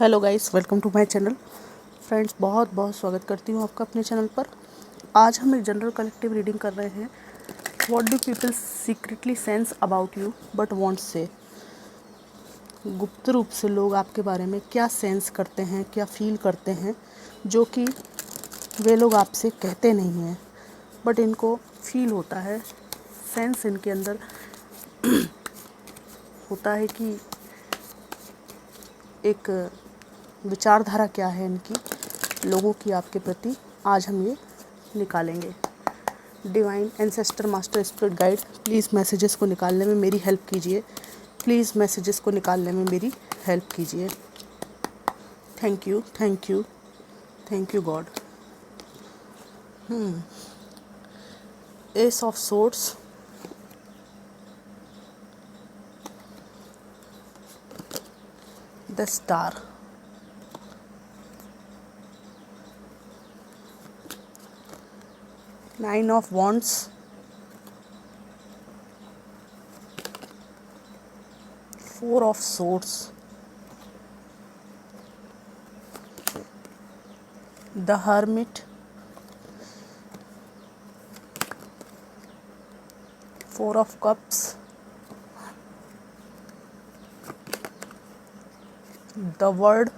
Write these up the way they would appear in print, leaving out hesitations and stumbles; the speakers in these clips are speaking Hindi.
Hello guys, welcome to my channel. Friends, बहुत बहुत स्वागत करती हूँ आपका अपने चैनल पर। आज हम एक जनरल कलेक्टिव रीडिंग कर रहे हैं। What do people secretly sense about you but want से। गुप्त रूप से लोग आपके बारे में क्या सेंस करते हैं, क्या फील करते हैं, जो कि वे लोग आपसे कहते नहीं हैं बट इनको फील होता है। सेंस इनके अंदर होता है कि एक विचारधारा क्या है इनकी लोगों की आपके प्रति। आज हम ये निकालेंगे। Divine ancestor master spirit guide, please messages को निकालने में मेरी हेल्प कीजिए। प्लीज़ मैसेजेस को निकालने में मेरी हेल्प कीजिए। Thank you, thank you, thank you God. S of swords, the star, nine of wands, four of swords, the hermit, four of cups, the word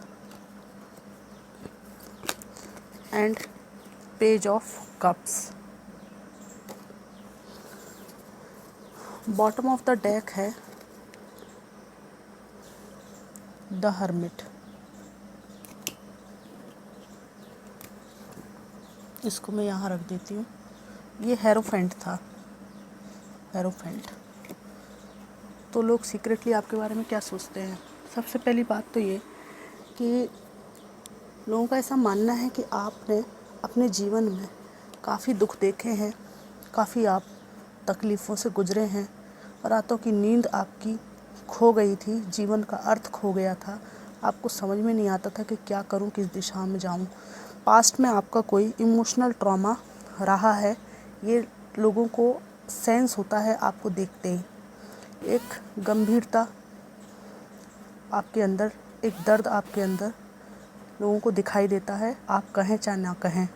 and page of cups. Bottom of the deck है द हर्मिट। इसको मैं यहाँ रख देती हूँ। ये हेरोफेंट था, हेरोफेंट। तो लोग सीक्रेटली आपके बारे में क्या सोचते हैं? सबसे पहली बात तो ये कि लोगों का ऐसा मानना है कि आपने अपने जीवन में काफ़ी दुख देखे हैं, काफ़ी आप तकलीफ़ों से गुजरे हैं, रातों की नींद आपकी खो गई थी, जीवन का अर्थ खो गया था, आपको समझ में नहीं आता था कि क्या करूं, किस दिशा में जाऊं। पास्ट में आपका कोई इमोशनल ट्रॉमा रहा है, ये लोगों को सेंस होता है आपको देखते ही। एक गंभीरता आपके अंदर, एक दर्द आपके अंदर लोगों को दिखाई देता है, आप कहें चाहे ना कहें।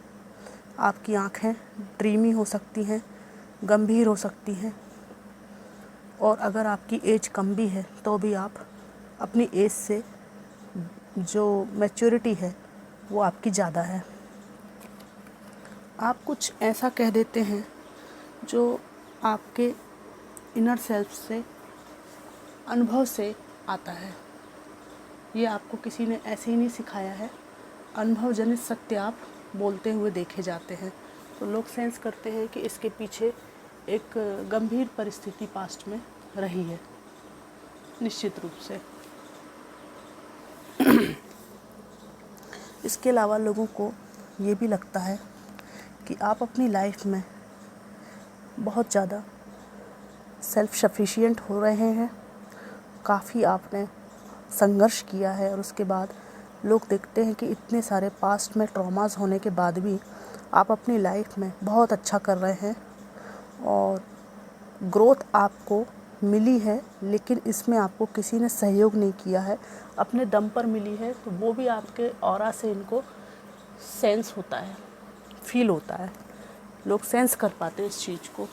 आपकी आँखें ड्रीमी हो सकती हैं, गंभीर हो सकती हैं, और अगर आपकी एज कम भी है तो भी आप अपनी एज से जो मैच्योरिटी है वो आपकी ज़्यादा है। आप कुछ ऐसा कह देते हैं जो आपके इनर सेल्फ से, अनुभव से आता है। ये आपको किसी ने ऐसे ही नहीं सिखाया है, अनुभव जनित सत्य आप बोलते हुए देखे जाते हैं। तो लोग सेंस करते हैं कि इसके पीछे एक गंभीर परिस्थिति पास्ट में रही है, निश्चित रूप से। इसके अलावा लोगों को ये भी लगता है कि आप अपनी लाइफ में बहुत ज़्यादा सेल्फ सफिशिएंट हो रहे हैं, काफ़ी आपने संघर्ष किया है, और उसके बाद लोग देखते हैं कि इतने सारे पास्ट में ट्रॉमास होने के बाद भी आप अपनी लाइफ में बहुत अच्छा कर रहे हैं और ग्रोथ आपको मिली है, लेकिन इसमें आपको किसी ने सहयोग नहीं किया है, अपने दम पर मिली है। तो वो भी आपके ऑरा से इनको सेंस होता है, फील होता है। लोग सेंस कर पाते हैं इस चीज़ को।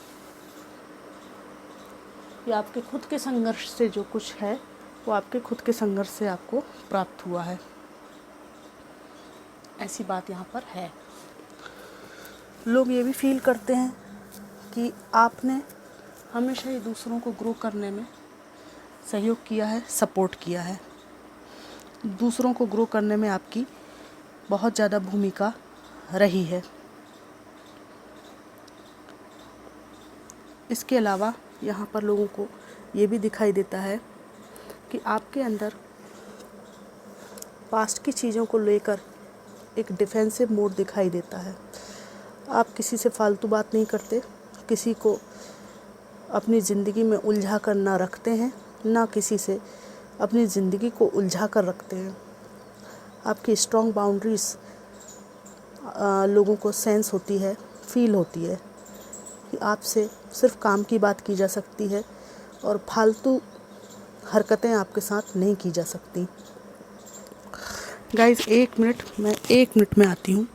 ये आपके खुद के संघर्ष से जो कुछ है वो आपके खुद के संघर्ष से आपको प्राप्त हुआ है, ऐसी बात यहाँ पर है। लोग ये भी फील करते हैं कि आपने हमेशा ही दूसरों को ग्रो करने में सहयोग किया है, सपोर्ट किया है। दूसरों को ग्रो करने में आपकी बहुत ज़्यादा भूमिका रही है। इसके अलावा यहाँ पर लोगों को ये भी दिखाई देता है कि आपके अंदर पास्ट की चीज़ों को लेकर एक डिफेंसिव मोड दिखाई देता है। आप किसी से फालतू बात नहीं करते, किसी को अपनी ज़िंदगी में उलझा कर ना रखते हैं, ना किसी से अपनी ज़िंदगी को उलझा कर रखते हैं। आपकी स्ट्रॉन्ग बाउंड्रीज़ लोगों को सेंस होती है, फील होती है कि आपसे सिर्फ काम की बात की जा सकती है और फालतू हरकतें आपके साथ नहीं की जा सकती। गाइस 1 मिनट, मैं 1 मिनट में आती हूँ।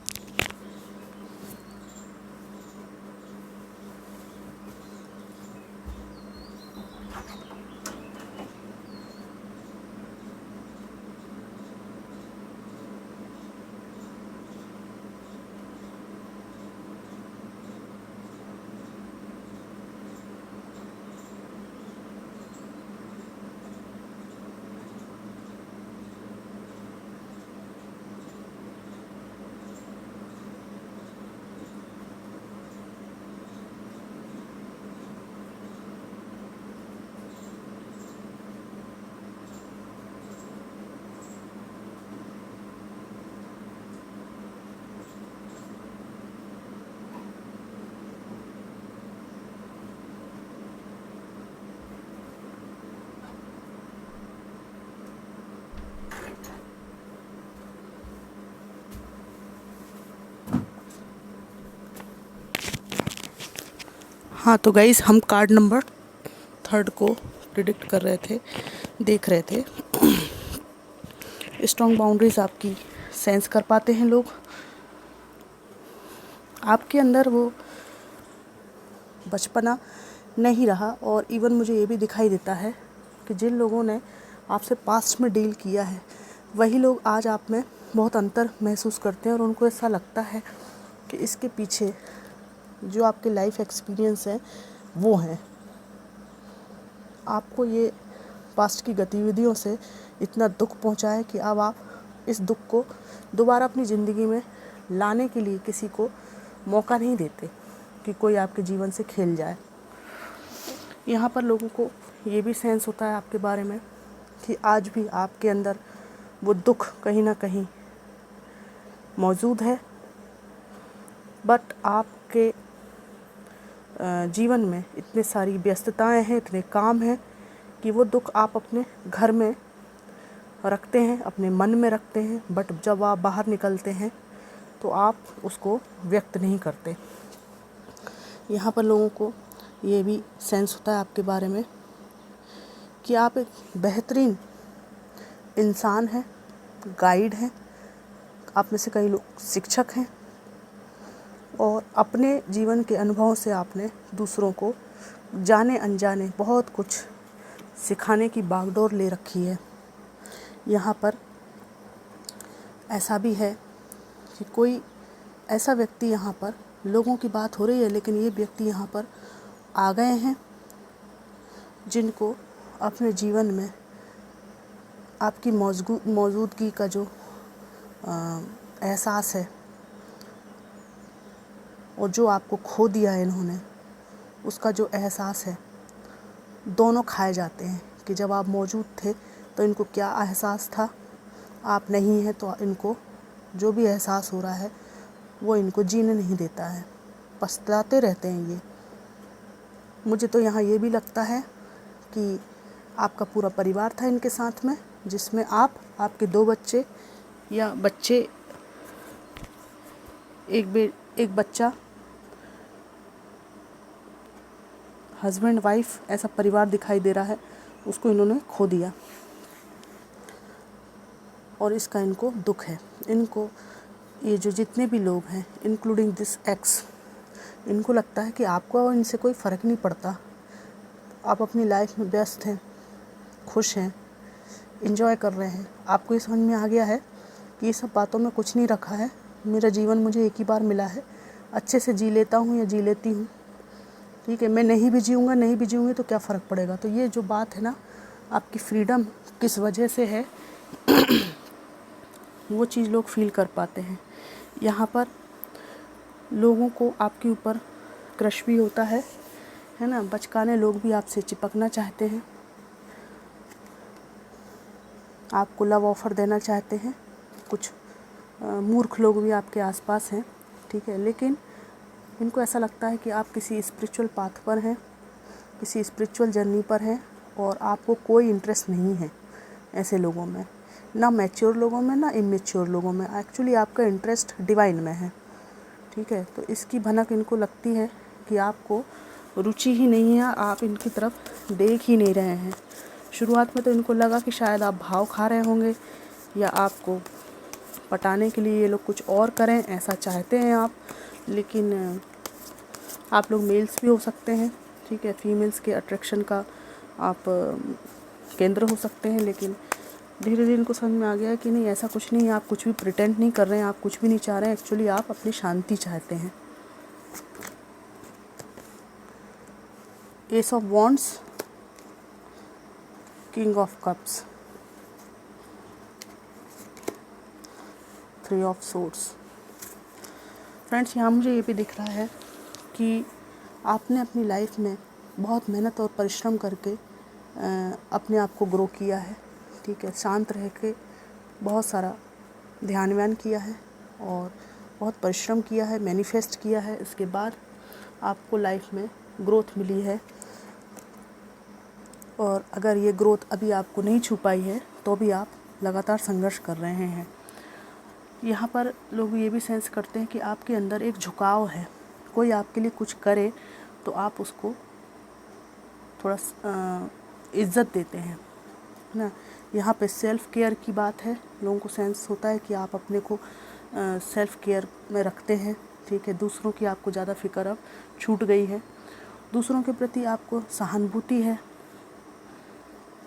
हाँ तो गाइस, हम कार्ड नंबर 3 को प्रिडिक्ट कर रहे थे, देख रहे थे। स्ट्रॉन्ग बाउंड्रीज आपकी सेंस कर पाते हैं लोग। आपके अंदर वो बचपना नहीं रहा, और इवन मुझे ये भी दिखाई देता है कि जिन लोगों ने आपसे पास्ट में डील किया है वही लोग आज आप में बहुत अंतर महसूस करते हैं, और उनको ऐसा लगता है कि इसके पीछे जो आपके लाइफ एक्सपीरियंस हैं वो हैं। आपको ये पास्ट की गतिविधियों से इतना दुख पहुंचा है कि अब आप इस दुख को दोबारा अपनी ज़िंदगी में लाने के लिए किसी को मौका नहीं देते कि कोई आपके जीवन से खेल जाए। यहाँ पर लोगों को ये भी सेंस होता है आपके बारे में कि आज भी आपके अंदर वो दुख कहीं ना कहीं मौजूद है, बट आपके जीवन में इतने सारी व्यस्तताएं हैं, इतने काम हैं कि वो दुख आप अपने घर में रखते हैं, अपने मन में रखते हैं, बट जब आप बाहर निकलते हैं तो आप उसको व्यक्त नहीं करते। यहाँ पर लोगों को ये भी सेंस होता है आपके बारे में कि आप एक बेहतरीन इंसान हैं, गाइड हैं, आप में से कई लोग शिक्षक हैं, और अपने जीवन के अनुभवों से आपने दूसरों को जाने अनजाने बहुत कुछ सिखाने की बागडोर ले रखी है। यहाँ पर ऐसा भी है कि कोई ऐसा व्यक्ति, यहाँ पर लोगों की बात हो रही है, लेकिन ये व्यक्ति यहाँ पर आ गए हैं जिनको अपने जीवन में आपकी मौजूदगी का जो एहसास है, और जो आपको खो दिया है इन्होंने, उसका जो एहसास है, दोनों खाए जाते हैं कि जब आप मौजूद थे तो इनको क्या एहसास था, आप नहीं हैं तो इनको जो भी एहसास हो रहा है वो इनको जीने नहीं देता है, पछताते रहते हैं ये। मुझे तो यहाँ ये भी लगता है कि आपका पूरा परिवार था इनके साथ में, जिसमें आप, आपके 2 बच्चे या बच्चे, एक बच्चा, हस्बैंड वाइफ, ऐसा परिवार दिखाई दे रहा है, उसको इन्होंने खो दिया और इसका इनको दुख है। इनको ये जो जितने भी लोग हैं, इंक्लूडिंग दिस एक्स, इनको लगता है कि आपको और इनसे कोई फ़र्क नहीं पड़ता, आप अपनी लाइफ में व्यस्त हैं, खुश हैं, एंजॉय कर रहे हैं। आपको ये समझ में आ गया है कि ये सब बातों में कुछ नहीं रखा है, मेरा जीवन मुझे एक ही बार मिला है, अच्छे से जी लेता हूँ या जी लेती हूँ, ठीक है, मैं नहीं भी जीऊँगी तो क्या फ़र्क पड़ेगा। तो ये जो बात है ना, आपकी फ्रीडम किस वजह से है वो चीज़ लोग फील कर पाते हैं। यहाँ पर लोगों को आपके ऊपर क्रश भी होता है ना, बचकाने लोग भी आपसे चिपकना चाहते हैं, आपको लव ऑफ़र देना चाहते हैं, कुछ मूर्ख लोग भी आपके आसपास हैं, ठीक है, लेकिन इनको ऐसा लगता है कि आप किसी स्पिरिचुअल पाथ पर हैं, किसी स्पिरिचुअल जर्नी पर हैं, और आपको कोई इंटरेस्ट नहीं है ऐसे लोगों में, ना मैच्योर लोगों में, ना इमेच्योर लोगों में। एक्चुअली आपका इंटरेस्ट डिवाइन में है, ठीक है। तो इसकी भनक इनको लगती है कि आपको रुचि ही नहीं है, आप इनकी तरफ देख ही नहीं रहे हैं। शुरुआत में तो इनको लगा कि शायद आप भाव खा रहे होंगे या आपको पटाने के लिए ये लोग कुछ और करें, ऐसा चाहते हैं आप। लेकिन आप लोग मेल्स भी हो सकते हैं, ठीक है, फीमेल्स के अट्रैक्शन का आप केंद्र हो सकते हैं। लेकिन धीरे धीरे इनको समझ में आ गया कि नहीं, ऐसा कुछ नहीं है, आप कुछ भी प्रिटेंड नहीं कर रहे हैं, आप कुछ भी नहीं चाह रहे हैं, एक्चुअली आप अपनी शांति चाहते हैं। S of wands, king of cups, three of swords. Friends, यहाँ मुझे ये भी दिख रहा है कि आपने अपनी लाइफ में बहुत मेहनत और परिश्रम करके अपने आप को ग्रो किया है, ठीक है, शांत रह के बहुत सारा ध्यान व्यान किया है और बहुत परिश्रम किया है, मैनिफेस्ट किया है। इसके बाद आपको लाइफ में ग्रोथ मिली है। और अगर ये ग्रोथ अभी आपको नहीं छू पाई है तो भी आप लगातार संघर्ष कर रहे हैं। यहाँ पर लोग ये भी सेंस करते हैं कि आपके अंदर एक झुकाव है। कोई आपके लिए कुछ करे तो आप उसको थोड़ा इज्जत देते हैं ना। यहाँ पे सेल्फ़ केयर की बात है। लोगों को सेंस होता है कि आप अपने को सेल्फ़ केयर में रखते हैं, ठीक है। दूसरों की आपको ज़्यादा फिक्र अब छूट गई है। दूसरों के प्रति आपको सहानुभूति है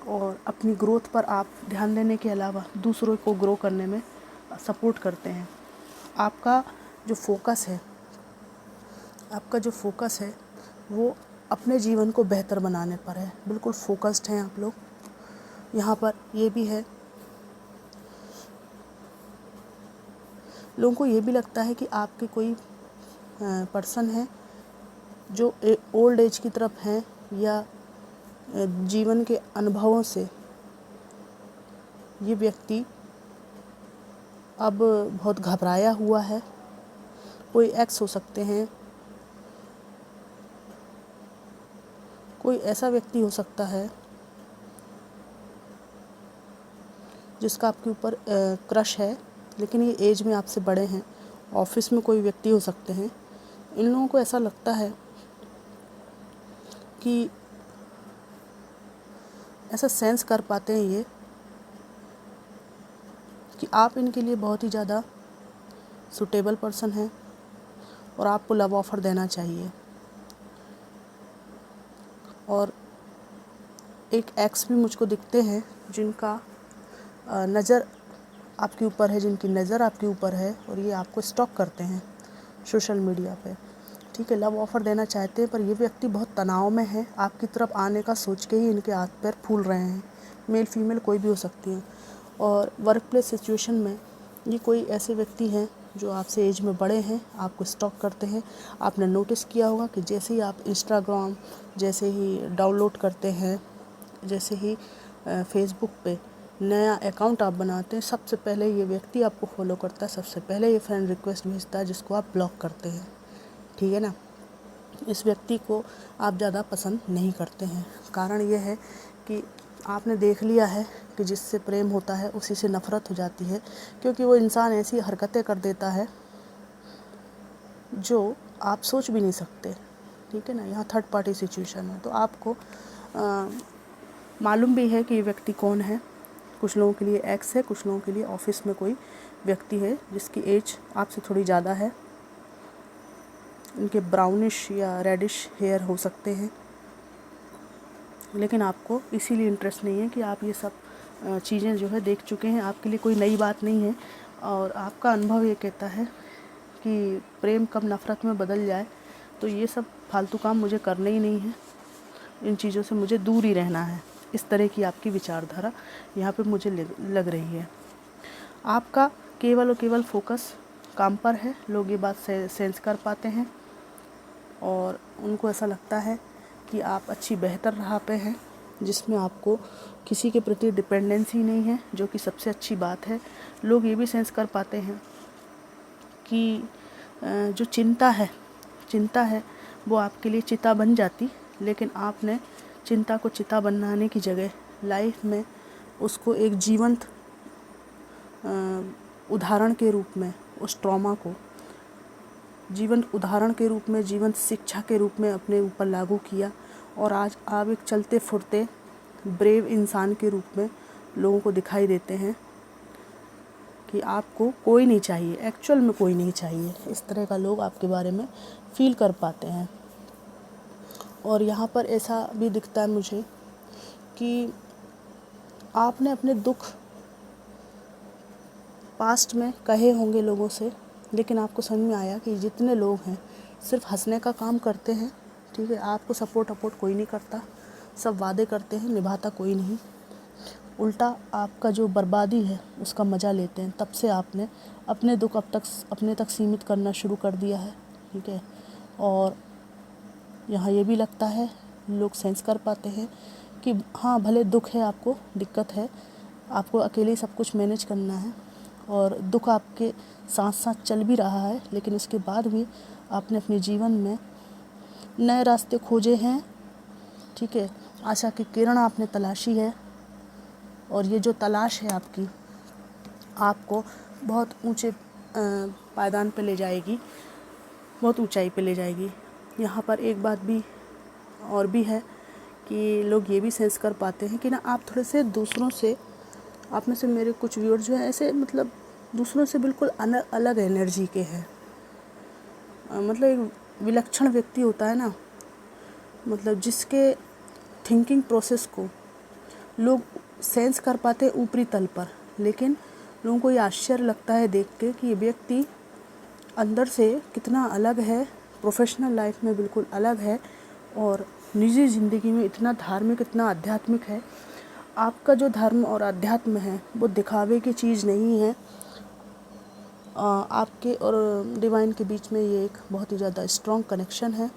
और अपनी ग्रोथ पर आप ध्यान देने के अलावा दूसरों को ग्रो करने में सपोर्ट करते हैं। आपका जो फोकस है वो अपने जीवन को बेहतर बनाने पर है। बिल्कुल फोकस्ड हैं आप लोग। यहाँ पर ये भी है, लोगों को ये भी लगता है कि आपके कोई पर्सन है जो ओल्ड एज की तरफ हैं या जीवन के अनुभवों से ये व्यक्ति अब बहुत घबराया हुआ है। कोई एक्स हो सकते हैं, कोई ऐसा व्यक्ति हो सकता है जिसका आपके ऊपर क्रश है, लेकिन ये एज में आपसे बड़े हैं। ऑफिस में कोई व्यक्ति हो सकते हैं। इन लोगों को ऐसा लगता है कि ऐसा सेंस कर पाते हैं ये कि आप इनके लिए बहुत ही ज़्यादा सूटेबल पर्सन हैं और आपको लव ऑफ़र देना चाहिए। और एक एक्स भी मुझको दिखते हैं जिनका नज़र आपके ऊपर है, जिनकी नज़र आपके ऊपर है और ये आपको स्टॉक करते हैं सोशल मीडिया पे, ठीक है। लव ऑफ़र देना चाहते हैं पर ये व्यक्ति बहुत तनाव में है। आपकी तरफ आने का सोच के ही इनके हाथ पैर फूल रहे हैं। मेल फीमेल कोई भी हो सकती है। और वर्क प्लेस सिचुएशन में ये कोई ऐसे व्यक्ति हैं जो आपसे एज में बड़े हैं, आपको स्टॉक करते हैं। आपने नोटिस किया होगा कि जैसे ही आप इंस्टाग्राम जैसे ही डाउनलोड करते हैं, जैसे ही फेसबुक पे नया अकाउंट आप बनाते हैं, सबसे पहले ये व्यक्ति आपको फॉलो करता है, सबसे पहले ये फ्रेंड रिक्वेस्ट भेजता है जिसको आप ब्लॉक करते हैं, ठीक है ना। इस व्यक्ति को आप ज़्यादा पसंद नहीं करते हैं। कारण ये है कि आपने देख लिया है कि जिससे प्रेम होता है उसी से नफ़रत हो जाती है, क्योंकि वो इंसान ऐसी हरकतें कर देता है जो आप सोच भी नहीं सकते, ठीक है ना। यहाँ थर्ड पार्टी सिचुएशन है तो आपको मालूम भी है कि ये व्यक्ति कौन है। कुछ लोगों के लिए एक्स है, कुछ लोगों के लिए ऑफिस में कोई व्यक्ति है जिसकी एज आपसे थोड़ी ज़्यादा है। इनके ब्राउनिश या रेडिश हेयर हो सकते हैं, लेकिन आपको इसीलिए इंटरेस्ट नहीं है कि आप ये सब चीज़ें जो है देख चुके हैं। आपके लिए कोई नई बात नहीं है और आपका अनुभव ये कहता है कि प्रेम कब नफ़रत में बदल जाए। तो ये सब फालतू काम मुझे करने ही नहीं है, इन चीज़ों से मुझे दूर ही रहना है। इस तरह की आपकी विचारधारा यहाँ पे मुझे लग रही है। आपका केवल और केवल फोकस काम पर है। लोग ये बात सेंस कर पाते हैं और उनको ऐसा लगता है कि आप अच्छी बेहतर राह पे हैं जिसमें आपको किसी के प्रति डिपेंडेंसी नहीं है, जो कि सबसे अच्छी बात है। लोग ये भी सेंस कर पाते हैं कि जो चिंता है वो आपके लिए चिता बन जाती, लेकिन आपने चिंता को चिता बनाने की जगह लाइफ में उसको एक जीवंत उदाहरण के रूप में, उस ट्रॉमा को जीवंत उदाहरण के रूप में, जीवंत शिक्षा के रूप में अपने ऊपर लागू किया। और आज आप एक चलते फुरते ब्रेव इंसान के रूप में लोगों को दिखाई देते हैं कि आपको कोई नहीं चाहिए, एक्चुअल में कोई नहीं चाहिए। इस तरह का लोग आपके बारे में फील कर पाते हैं। और यहाँ पर ऐसा भी दिखता है मुझे कि आपने अपने दुख पास्ट में कहे होंगे लोगों से, लेकिन आपको समझ में आया कि जितने लोग हैं सिर्फ हंसने का काम करते हैं, ठीक है। आपको सपोर्ट कोई नहीं करता, सब वादे करते हैं, निभाता कोई नहीं। उल्टा आपका जो बर्बादी है उसका मज़ा लेते हैं। तब से आपने अपने दुख अब तक अपने तक सीमित करना शुरू कर दिया है, ठीक है। और यहाँ ये भी लगता है, लोग सेंस कर पाते हैं कि हाँ भले दुख है, आपको दिक्कत है, आपको अकेले ही सब कुछ मैनेज करना है और दुख आपके साथ साथ चल भी रहा है, लेकिन उसके बाद भी आपने अपने जीवन में नए रास्ते खोजे हैं, ठीक है। आशा की किरण आपने तलाशी है और ये जो तलाश है आपकी, आपको बहुत ऊंचे पायदान पे ले जाएगी, बहुत ऊंचाई पे ले जाएगी। यहाँ पर एक बात भी और भी है कि लोग ये भी सेंस कर पाते हैं कि ना आप थोड़े से दूसरों से, आप में से मेरे कुछ व्यूअर्स जो हैं ऐसे मतलब दूसरों से बिल्कुल अलग एनर्जी के हैं। मतलब एक विलक्षण व्यक्ति होता है ना, मतलब जिसके थिंकिंग प्रोसेस को लोग सेंस कर पाते हैं ऊपरी तल पर, लेकिन लोगों को ये आश्चर्य लगता है देख के कि ये व्यक्ति अंदर से कितना अलग है, प्रोफेशनल लाइफ में बिल्कुल अलग है और निजी ज़िंदगी में इतना धार्मिक, इतना आध्यात्मिक है। आपका जो धर्म और अध्यात्म है वो दिखावे की चीज़ नहीं है। आपके और डिवाइन के बीच में ये एक बहुत ही ज़्यादा स्ट्रॉन्ग कनेक्शन है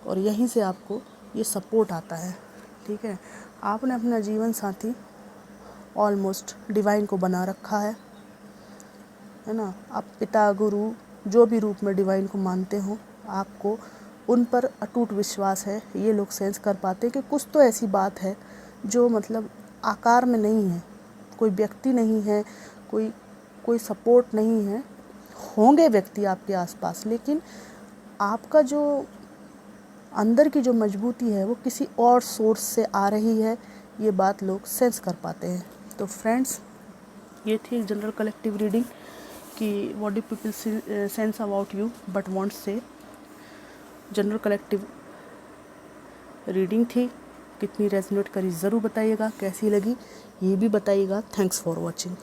और यहीं से आपको ये सपोर्ट आता है, ठीक है। आपने अपना जीवन साथी ऑलमोस्ट डिवाइन को बना रखा है ना। आप पिता, गुरु, जो भी रूप में डिवाइन को मानते हो, आपको उन पर अटूट विश्वास है। ये लोग सेंस कर पाते हैं कि कुछ तो ऐसी बात है जो मतलब आकार में नहीं है, कोई व्यक्ति नहीं है, कोई सपोर्ट नहीं है। होंगे व्यक्ति आपके आसपास, लेकिन आपका जो अंदर की जो मजबूती है वो किसी और सोर्स से आ रही है। ये बात लोग सेंस कर पाते हैं। तो फ्रेंड्स, ये थी एक जनरल कलेक्टिव रीडिंग कि what do people sense about you but want से। जनरल कलेक्टिव रीडिंग थी, कितनी रेजोनेट करी ज़रूर बताइएगा, कैसी लगी ये भी बताइएगा। Thanks for watching.